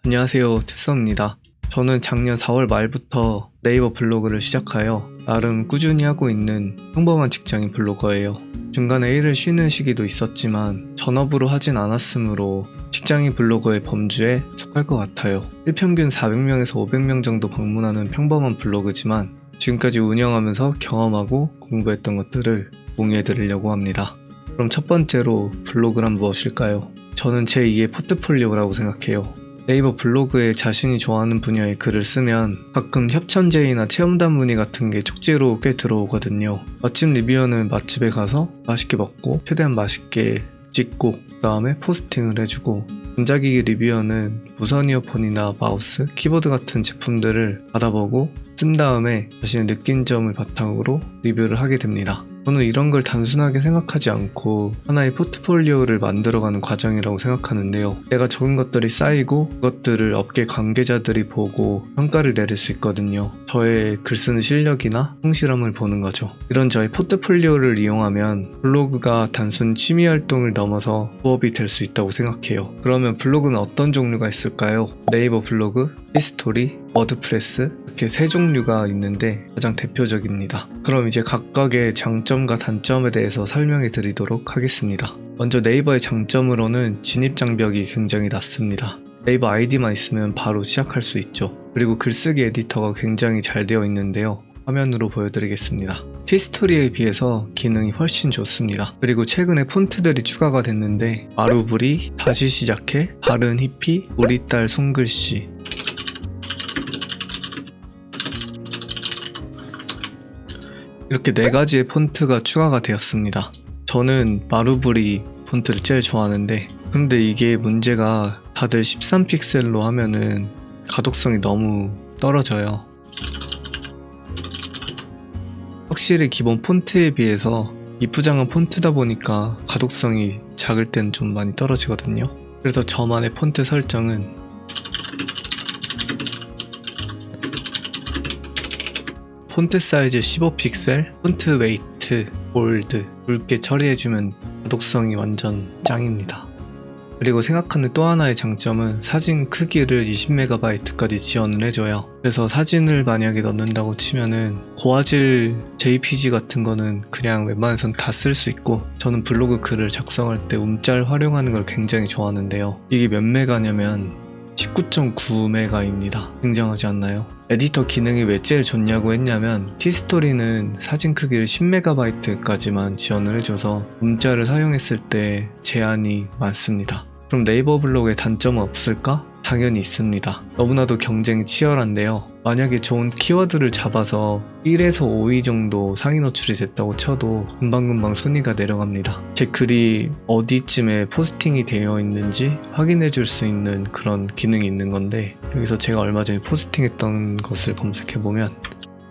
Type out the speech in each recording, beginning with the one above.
안녕하세요, 투썸입니다. 저는 작년 4월 말부터 네이버 블로그를 시작하여 나름 꾸준히 하고 있는 평범한 직장인 블로거예요. 중간에 일을 쉬는 시기도 있었지만 전업으로 하진 않았으므로 직장인 블로거의 범주에 속할 것 같아요. 일평균 400명에서 500명 정도 방문하는 평범한 블로그지만 지금까지 운영하면서 경험하고 공부했던 것들을 공유해드리려고 합니다. 그럼 첫 번째로 블로그란 무엇일까요? 저는 제2의 포트폴리오라고 생각해요. 네이버 블로그에 자신이 좋아하는 분야의 글을 쓰면 가끔 협찬 제의나 체험단 문의 같은 게 쪽지로 꽤 들어오거든요. 맛집 리뷰어는 맛집에 가서 맛있게 먹고 최대한 맛있게 찍고 그 다음에 포스팅을 해주고, 전자기기 리뷰어는 무선 이어폰이나 마우스, 키보드 같은 제품들을 받아보고 쓴 다음에 자신의 느낀 점을 바탕으로 리뷰를 하게 됩니다. 저는 이런 걸 단순하게 생각하지 않고 하나의 포트폴리오를 만들어가는 과정이라고 생각하는데요. 내가 적은 것들이 쌓이고 그것들을 업계 관계자들이 보고 평가를 내릴 수 있거든요. 저의 글쓰는 실력이나 성실함을 보는 거죠. 이런 저의 포트폴리오를 이용하면 블로그가 단순 취미 활동을 넘어서 부업이 될 수 있다고 생각해요. 그러면 블로그는 어떤 종류가 있을까요? 네이버 블로그, 히스토리, 워드프레스 이렇게 세 종류가 있는데 가장 대표적입니다. 그럼 이제 각각의 장점과 단점에 대해서 설명해 드리도록 하겠습니다. 먼저 네이버의 장점으로는 진입 장벽이 굉장히 낮습니다. 네이버 아이디만 있으면 바로 시작할 수 있죠. 그리고 글쓰기 에디터가 굉장히 잘 되어 있는데요. 화면으로 보여드리겠습니다. 티스토리에 비해서 기능이 훨씬 좋습니다. 그리고 최근에 폰트들이 추가가 됐는데 마루브리, 다시 시작해, 바른 히피, 우리 딸 손글씨 이렇게 4가지의 폰트가 추가가 되었습니다. 저는 마루브리 폰트를 제일 좋아하는데 근데 이게 문제가 다들 13픽셀로 하면은 가독성이 너무 떨어져요. 확실히 기본 폰트에 비해서 이쁘장한 폰트다 보니까 가독성이 작을 땐 좀 많이 떨어지거든요. 그래서 저만의 폰트 설정은 폰트 사이즈 15픽셀, 폰트 웨이트, 볼드, 굵게 처리해주면 가독성이 완전 짱입니다. 그리고 생각하는 또 하나의 장점은 사진 크기를 20MB까지 지원을 해줘요. 그래서 사진을 만약에 넣는다고 치면은 고화질 JPG 같은 거는 그냥 웬만해선 다 쓸 수 있고, 저는 블로그 글을 작성할 때 움짤 활용하는 걸 굉장히 좋아하는데요. 이게 몇 메가냐면 19.9메가입니다. 굉장하지 않나요? 에디터 기능이 왜 제일 좋냐고 했냐면 티스토리는 사진 크기를 10MB까지만 지원을 해줘서 움짤을 사용했을 때 제한이 많습니다. 그럼 네이버 블로그에 단점은 없을까? 당연히 있습니다. 너무나도 경쟁이 치열한데요. 만약에 좋은 키워드를 잡아서 1에서 5위 정도 상위 노출이 됐다고 쳐도 금방금방 순위가 내려갑니다. 제 글이 어디쯤에 포스팅이 되어 있는지 확인해 줄 수 있는 그런 기능이 있는 건데, 여기서 제가 얼마 전에 포스팅했던 것을 검색해보면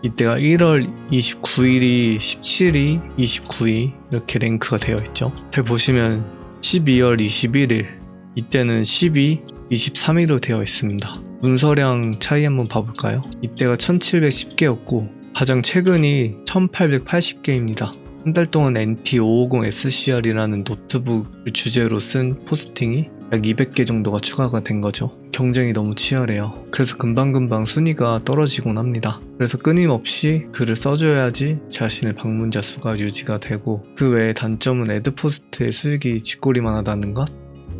이때가 1월 29일이 17위, 29위 이렇게 랭크가 되어 있죠. 잘 보시면 12월 21일 이때는 12, 23위로 되어 있습니다. 문서량 차이 한번 봐볼까요? 이때가 1710개였고 가장 최근이 1880개입니다. 한 달 동안 NT550SCR이라는 노트북을 주제로 쓴 포스팅이 약 200개 정도가 추가가 된 거죠. 경쟁이 너무 치열해요. 그래서 금방금방 순위가 떨어지곤 합니다. 그래서 끊임없이 글을 써줘야지 자신의 방문자 수가 유지가 되고, 그 외에 단점은 애드포스트의 수익이 쥐꼬리만 하다는 것?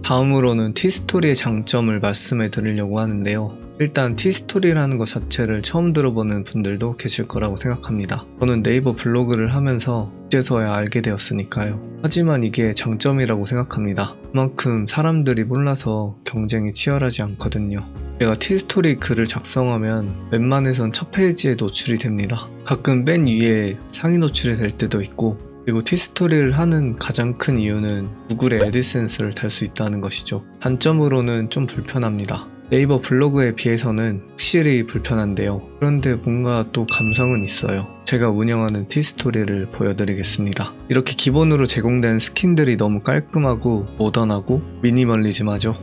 다음으로는 티스토리의 장점을 말씀해 드리려고 하는데요. 일단 티스토리라는 것 자체를 처음 들어보는 분들도 계실 거라고 생각합니다. 저는 네이버 블로그를 하면서 이제서야 알게 되었으니까요. 하지만 이게 장점이라고 생각합니다. 그만큼 사람들이 몰라서 경쟁이 치열하지 않거든요. 제가 티스토리 글을 작성하면 웬만해선 첫 페이지에 노출이 됩니다. 가끔 맨 위에 상위 노출이 될 때도 있고, 그리고 티스토리를 하는 가장 큰 이유는 구글의 애드센스를 달 수 있다는 것이죠. 단점으로는 좀 불편합니다. 네이버 블로그에 비해서는 확실히 불편한데요. 그런데 뭔가 또 감성은 있어요. 제가 운영하는 티스토리를 보여드리겠습니다. 이렇게 기본으로 제공된 스킨들이 너무 깔끔하고 모던하고 미니멀리즘하죠.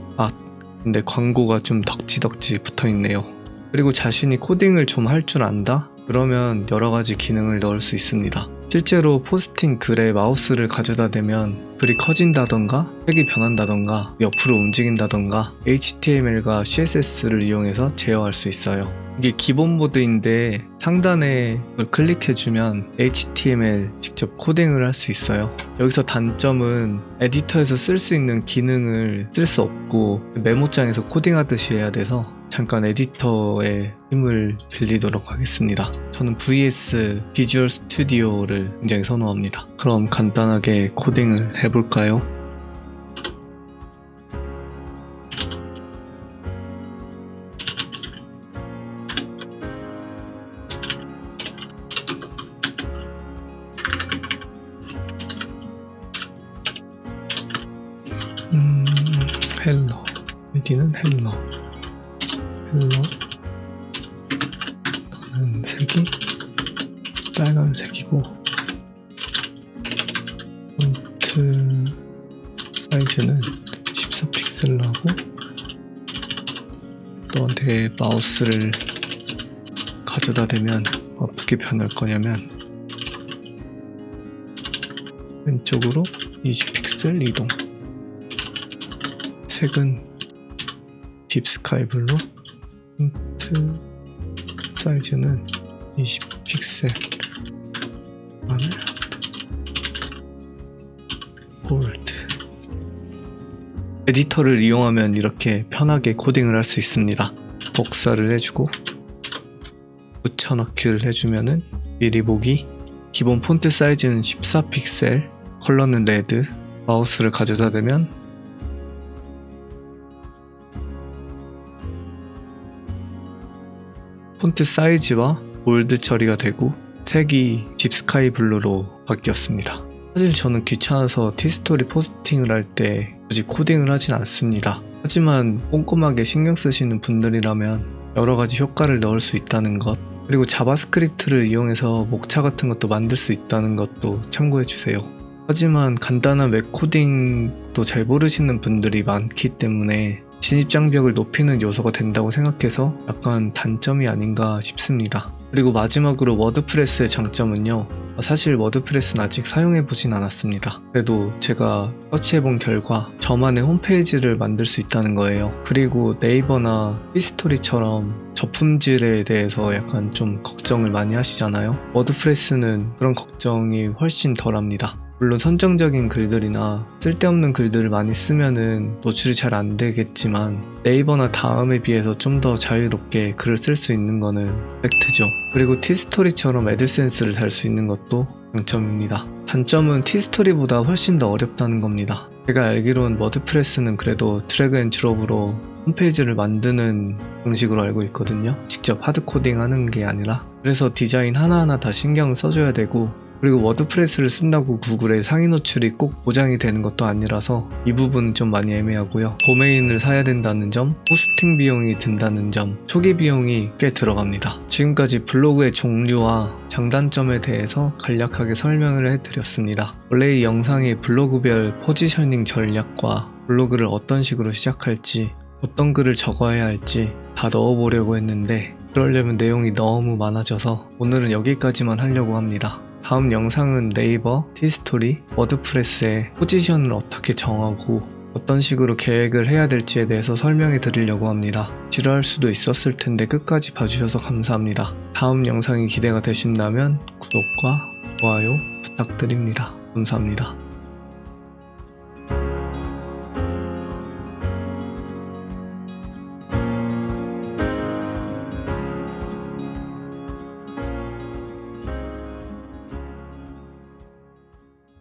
근데 광고가 좀 덕지덕지 붙어있네요. 그리고 자신이 코딩을 좀 할 줄 안다? 그러면 여러가지 기능을 넣을 수 있습니다. 실제로 포스팅 글에 마우스를 가져다 대면 글이 커진다던가 색이 변한다던가 옆으로 움직인다던가 HTML과 CSS를 이용해서 제어할 수 있어요. 이게 기본 모드인데 상단에 그걸 클릭해주면 HTML 직접 코딩을 할 수 있어요. 여기서 단점은 에디터에서 쓸 수 있는 기능을 쓸 수 없고 메모장에서 코딩하듯이 해야 돼서 잠깐 에디터의 힘을 빌리도록 하겠습니다. 저는 VS 비주얼 스튜디오를 굉장히 선호합니다. 그럼 간단하게 코딩을 해볼까요? 헬로 아이디는 헬로 저는 색이 빨간색이고 폰트 사이즈는 14픽셀로 하고 너한테 마우스를 가져다 대면 어떻게 변할 거냐면 왼쪽으로 20픽셀 이동, 색은 딥스카이 블루, 폰트 사이즈는 20픽셀, 그다음에 볼드. 에디터를 이용하면 이렇게 편하게 코딩을 할 수 있습니다. 복사를 해주고 붙여넣기를 해주면은 미리 보기. 기본 폰트 사이즈는 14픽셀, 컬러는 레드. 마우스를 가져다 대면 폰트 사이즈와 볼드 처리가 되고 색이 딥스카이 블루로 바뀌었습니다. 사실 저는 귀찮아서 티스토리 포스팅을 할 때 굳이 코딩을 하진 않습니다. 하지만 꼼꼼하게 신경 쓰시는 분들이라면 여러가지 효과를 넣을 수 있다는 것, 그리고 자바스크립트를 이용해서 목차 같은 것도 만들 수 있다는 것도 참고해주세요. 하지만 간단한 웹 코딩도 잘 모르시는 분들이 많기 때문에 진입장벽을 높이는 요소가 된다고 생각해서 약간 단점이 아닌가 싶습니다. 그리고 마지막으로 워드프레스의 장점은요, 사실 워드프레스는 아직 사용해보진 않았습니다. 그래도 제가 서치해본 결과 저만의 홈페이지를 만들 수 있다는 거예요. 그리고 네이버나 히스토리처럼 저품질에 대해서 약간 좀 걱정을 많이 하시잖아요. 워드프레스는 그런 걱정이 훨씬 덜합니다. 물론 선정적인 글들이나 쓸데없는 글들을 많이 쓰면은 노출이 잘 안 되겠지만 네이버나 다음에 비해서 좀 더 자유롭게 글을 쓸 수 있는 거는 팩트죠. 그리고 티스토리처럼 애드센스를 달 수 있는 것도 장점입니다. 단점은 티스토리보다 훨씬 더 어렵다는 겁니다. 제가 알기론 워드프레스는 그래도 드래그 앤 드롭으로 홈페이지를 만드는 방식으로 알고 있거든요. 직접 하드코딩 하는 게 아니라. 그래서 디자인 하나하나 다 신경을 써줘야 되고, 그리고 워드프레스를 쓴다고 구글에 상위 노출이 꼭 보장이 되는 것도 아니라서 이 부분은 좀 많이 애매하고요. 도메인을 사야 된다는 점, 호스팅 비용이 든다는 점, 초기 비용이 꽤 들어갑니다. 지금까지 블로그의 종류와 장단점에 대해서 간략하게 설명을 해드렸습니다. 원래 이 영상이 블로그별 포지셔닝 전략과 블로그를 어떤 식으로 시작할지, 어떤 글을 적어야 할지 다 넣어보려고 했는데 그러려면 내용이 너무 많아져서 오늘은 여기까지만 하려고 합니다. 다음 영상은 네이버, 티스토리, 워드프레스의 포지션을 어떻게 정하고 어떤 식으로 계획을 해야 될지에 대해서 설명해 드리려고 합니다. 지루할 수도 있었을 텐데 끝까지 봐주셔서 감사합니다. 다음 영상이 기대가 되신다면 구독과 좋아요 부탁드립니다. 감사합니다.